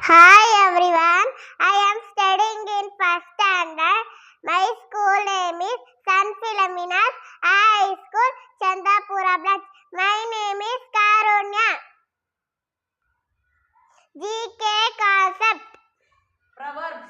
Hi everyone, I am studying in first standard. My school name is San Philomena's High School, Chandapura branch. My name is Karunya. GK concept. Proverbs.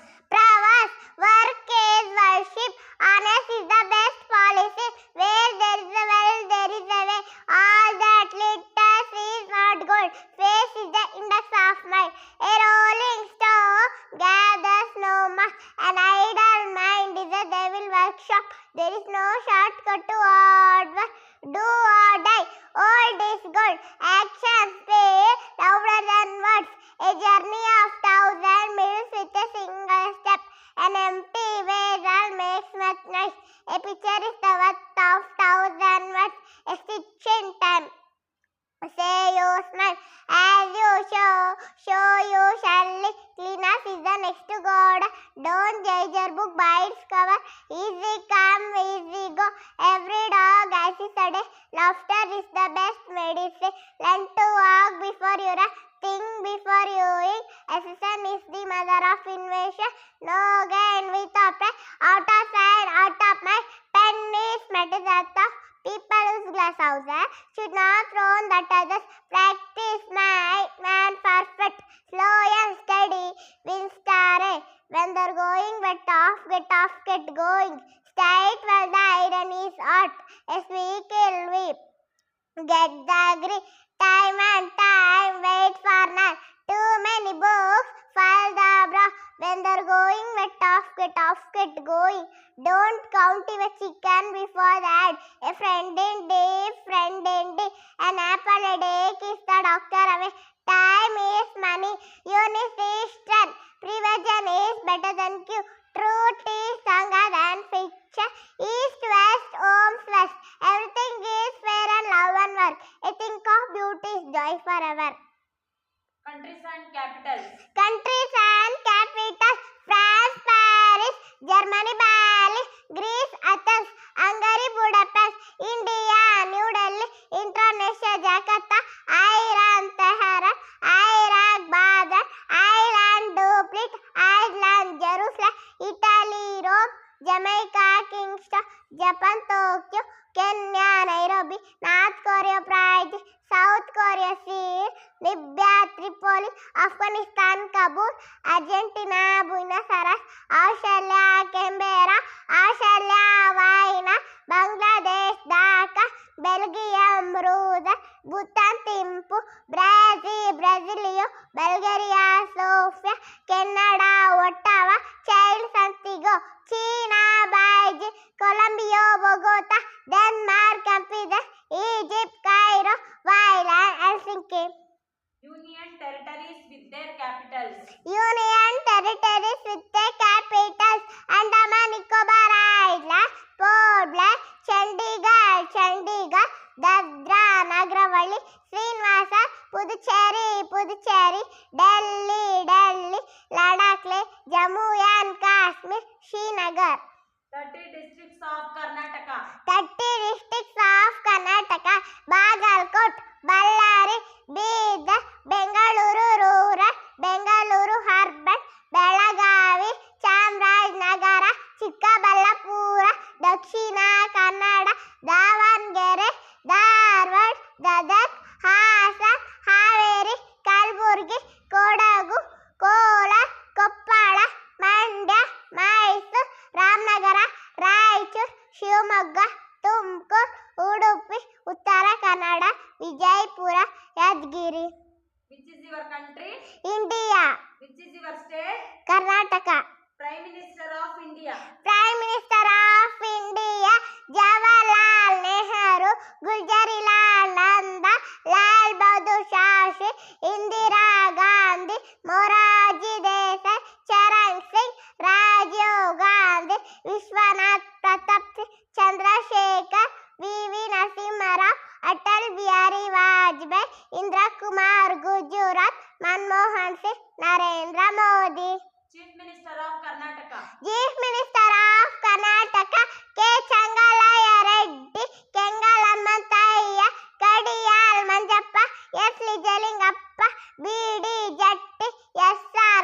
Work is worship. Honest is the best policy. Where there is a well, there is a way. All that glitters is not gold. Face is the index of mind. A rolling stone gathers no moss. An idle mind is a devil workshop. There is no shortcut to hard work. Do or die. Old is gold. Actions speak louder than words. A journey of 1,000 miles with a single step. An empty vessel makes much noise. A picture is the worth of 1,000 words. A stitch in time. Say you smile as you show you shall live. Cleaners is the next to God. Don't judge your book by its cover. Easy come, easy go. Every dog has his day. Laughter is the best medicine. Learn to walk before you run. Think before you eat. Assistant is the mother of invention. No gain without pride. Out of sight, out of mind. Pen is metal that of people whose glass houses should not thrown that others. Practice make man perfect. Slow and steady wins star. When they're going, get off, get going. Straight while the iron is hot. A weak will weep. Get the agree. Time and time, wait for none. Too many books, file the bra. When they're going, get off, get going. Don't count your chicken before that. A friend indeed. An apple a day keeps the doctor away. Time is money. Unity is strength. Prevention is better than cure. Truth is stronger than fiction. East, west, homes, west. Everything is fair and love and work. A think of beauty is joy forever. Countries and capitals. Countries and capitals. France, Paris, Germany, Berlin, Greece, Athens, Hungary, Budapest, India, New Delhi, Indonesia, Jakarta, Iran, Tehran, Iraq, Baghdad, Ireland, Dublin, Ireland, Jerusalem, Italy, Rome, Jamaica, Kingston, Japan, Tokyo, Kenya, Nairobi, North Korea, Prague, South Korea, Seoul, Libya, Tripoli, Afghanistan, Kabul, Argentina, Buenos Aires, Australia, Canberra, Australia, Vienna, Bangladesh, Dhaka, Belgium, Brussels, Bhutan, Thimphu, Brazil, Brasilia, Bulgaria, Sofia, Canada, Ottawa, Child, Santiago, China, Beijing, Colombia, Bogota, Denmark, Campinas, Egypt, Cairo, Thailand, Helsinki. Union territories with their capitals. Union territories with their capitals. Andaman Nicobar Islands, Port Blair, Chandigarh, Dadra, Nagravali, Srinivasa, Puducherry, Delhi, Ladakh, Jammu and Kashmir, Srinagar. 30 districts of Karnataka. 30 districts of Karnataka. Bagalkot, Ballari, Bidar, Bengaluru rural, Bengaluru urban, Belagavi, Chamarajnagara, Chikkaballapura, Dakshina Kannada, Davangere, Dharwad, Dadak, Hasan, Haveri, Kalburgi, Kodagu, Kolar, Koppala, Mandya, Mysore, Ramnagara, Raichur, Shivamogga, Tumkur, Udupi, Uttara Kannada, Vijaypura, Yadgiri. Which is your country? India. Which is your state? Karnataka. Prime Minister of India. Prime Minister of India, Jawaharlal Nehru, Gujarilal Nanda, Lal Bahadur Shastri, Indira Gandhi, Morarji Desai, Charan Singh, Rajiv Gandhi, Vishwanath Pratap Singh, Chandrasekhar, V.V. Narasimha Rao, Atal Bihari Vajpayee, Indira Kumar Gujarat, Manmohan Singh, Narendra Modi. Chief Minister of Karnataka. Chief Minister of Karnataka, K. Changalaya Reddy, Kengal Hanumanthayya, Kadiyal Manjappa, S. Lijalingappa, B.D. Jatti, S. R.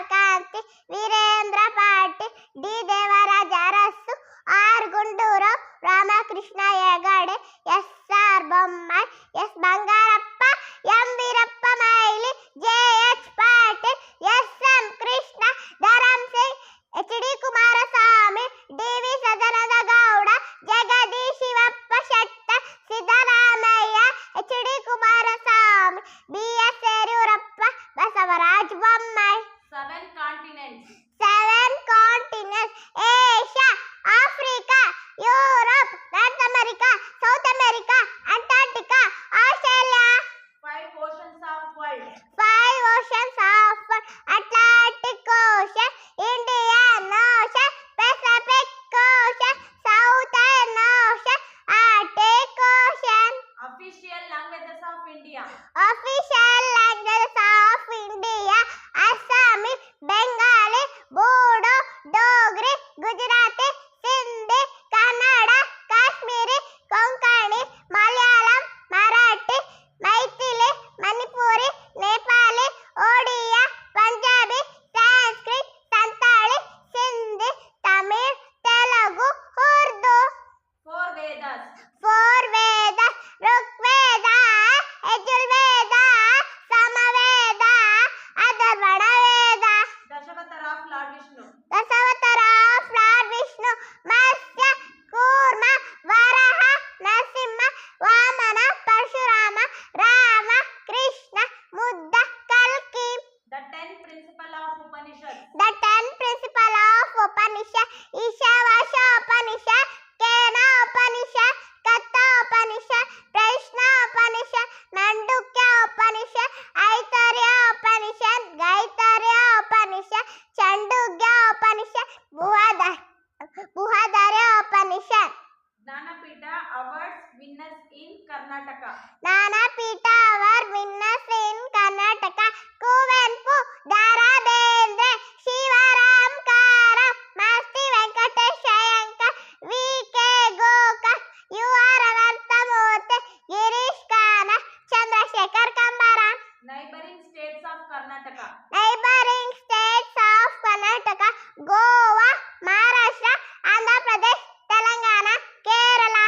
Karnataka. Neighboring states of Karnataka, Goa, Maharashtra, Andhra Pradesh, Telangana, Kerala.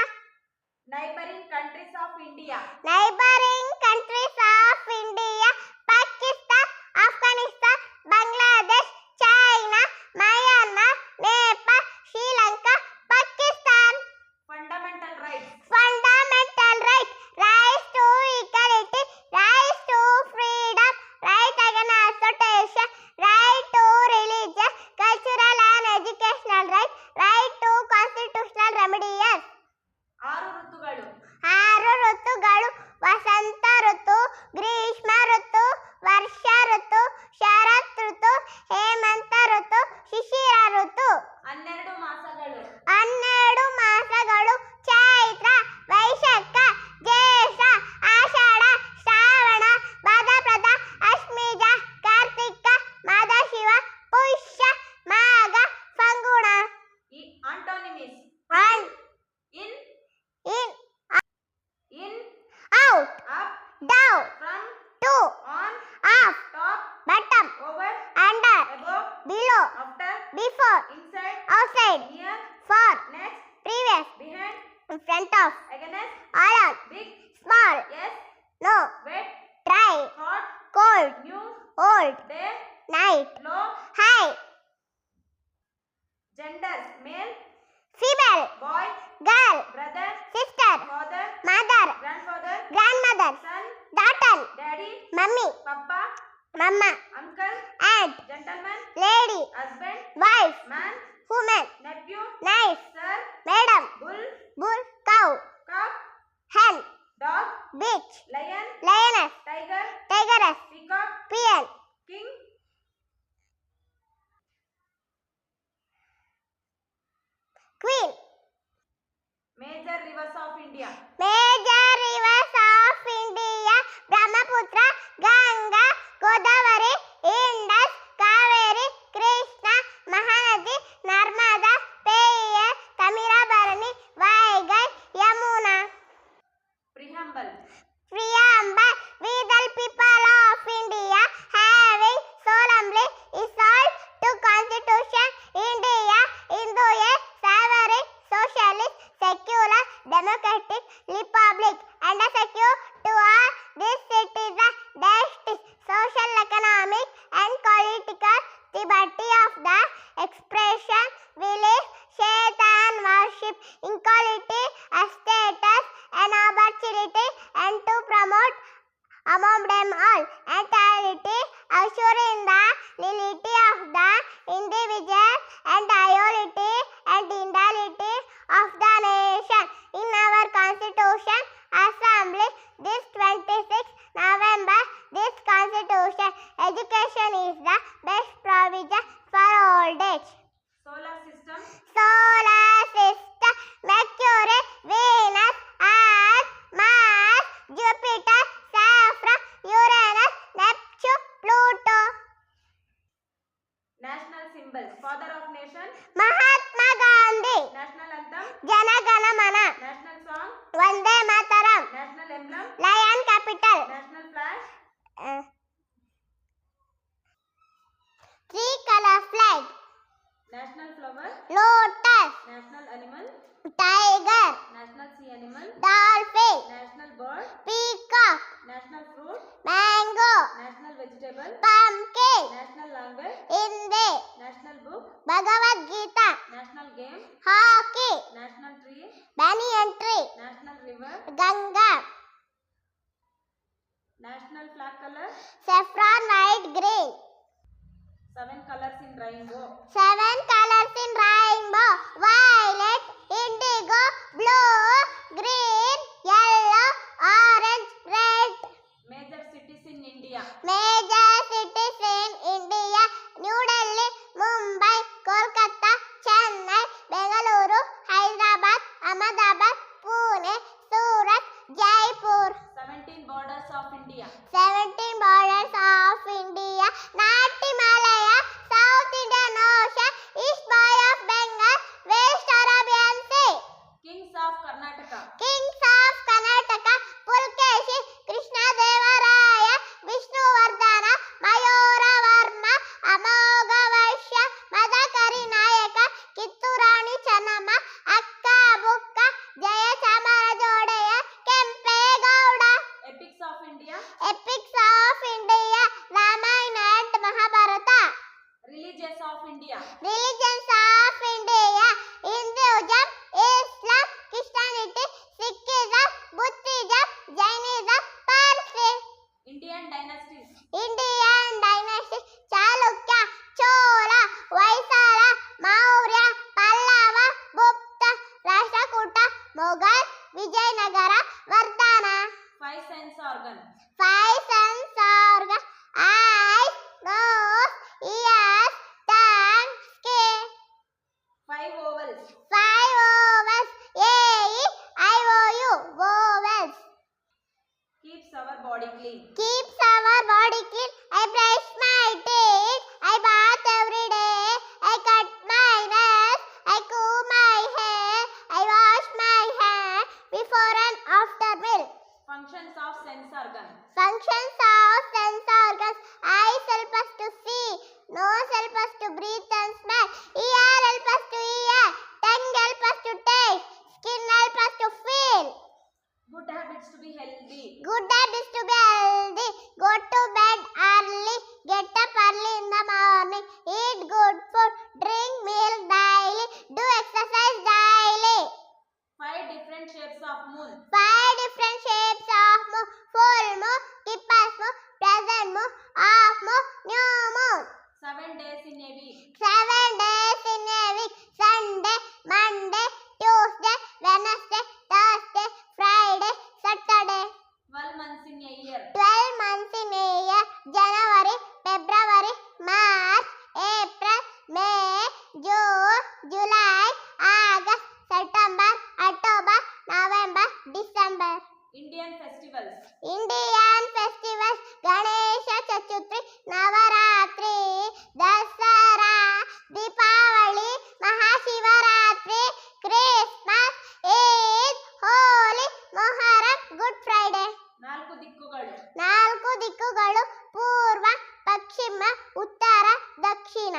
Neighboring countries of India. Neighboring countries of India, Pakistan, Afghanistan, Bangladesh, China, Myanmar, Nepal, Sri Lanka, Pakistan. Fundamental rights. Fundamental rights: right to equality, right to freedom, right against association, right to religious, cultural and educational rights, right to constitutional remedies. 6 ಋತುಗಳು. 6 ಋತುಗಳು: ವಸಂತ ಋತು, ಗ್ರೀಷ್ಮ ಋತು, ವರ್ಷ ಋತು, ಶರತ್ ಋತು, ಹೇಮಂತ ಋತು, ಶಿಶಿರ ಋತು. 12 ಮಾಸಗಳು. 12 ಮಾಸಗಳು: ಚೈತ್ರ, ವೈಶಾಖ, ಜ್ಯೇಷ್ಠ, ಆಷಾಢ, ಶ್ರಾವಣ, ಭಾದ್ರಪದ, ಅಶ್ವೀಜ, ಕಾರ್ತಿಕ, ಮಾಘಶಿವ, ಪುಷ್ಯ, ಮಾಘ, Phalguna. Antonyms. And In, in, in, out, up, down, from, to, on, off, top, bottom, over, under, above, below, after, before, inside, outside, near, far, next, previous, behind, in front of, against, around, big, small, yes, no, wet, dry, hot, cold, new, old, day, night, low, high, genders, male, female, boy, girl, brother, sister, father, mother, grandfather, grandmother, son, daughter, daddy, mummy, papa, mama, uncle, aunt, gentleman, lady, husband, wife, man, woman, nephew, knife, sir, madam, bull, bull, cow, cock, hen, dog, bitch, lion, lioness, tiger, tigress, peacock, peon, king, queen. major rivers of India. Major rivers of India: Brahmaputra, Ganga, Godavari, Indus, Kaveri, Krishna, Mahanadi, Narmada, Peyar, Tamirabarani, Vaigai, Yamuna. Preamble. Preamble: we the people of India, having solemnly resolved to Constitution India into a sovereign, socialist, secular, democratic republic, and secure to all these citizens justice, social, economic, and political liberty of the expression, belief, faith, and worship, equality, status, and opportunity, and to promote among them all entirety, assuring the liberty of the individual and equality and individuality of the nation. In our Constitution Assembly, this 26 November, this Constitution, education is the best provision for old age. Solar system. Solar system: Mercury, Venus, Earth, Mars, Jupiter, Saturn, Uranus, Neptune, Pluto. National symbol. Father of nation. Mahatma Gandhi. National anthem. Jana Gana Mana. National song. Vande Mataram. National emblem. Lion capital. National flag. Three-color flag. National flower. Lotus. National animal. Tiger. National sea animal. Dolphin. National bird. Peacock. National fruit. Mango. National vegetable. Pumpkin. National language. Hindi. National book. Bhagavad Gita. National game. Hockey. National tree. Banyan tree. National river. Ganga. National flag color. Saffron, white, green. 7 colors in rainbow. 7 colors in rainbow: violet, indigo, blue, green, yellow, orange, red. Major cities in India. Major cities in India: New Delhi, Mumbai, Kolkata, Chennai, Bengaluru, Hyderabad, Ahmedabad, Pune, Surat, Jaipur. 17 borders of India. 17 borders of Dakshina.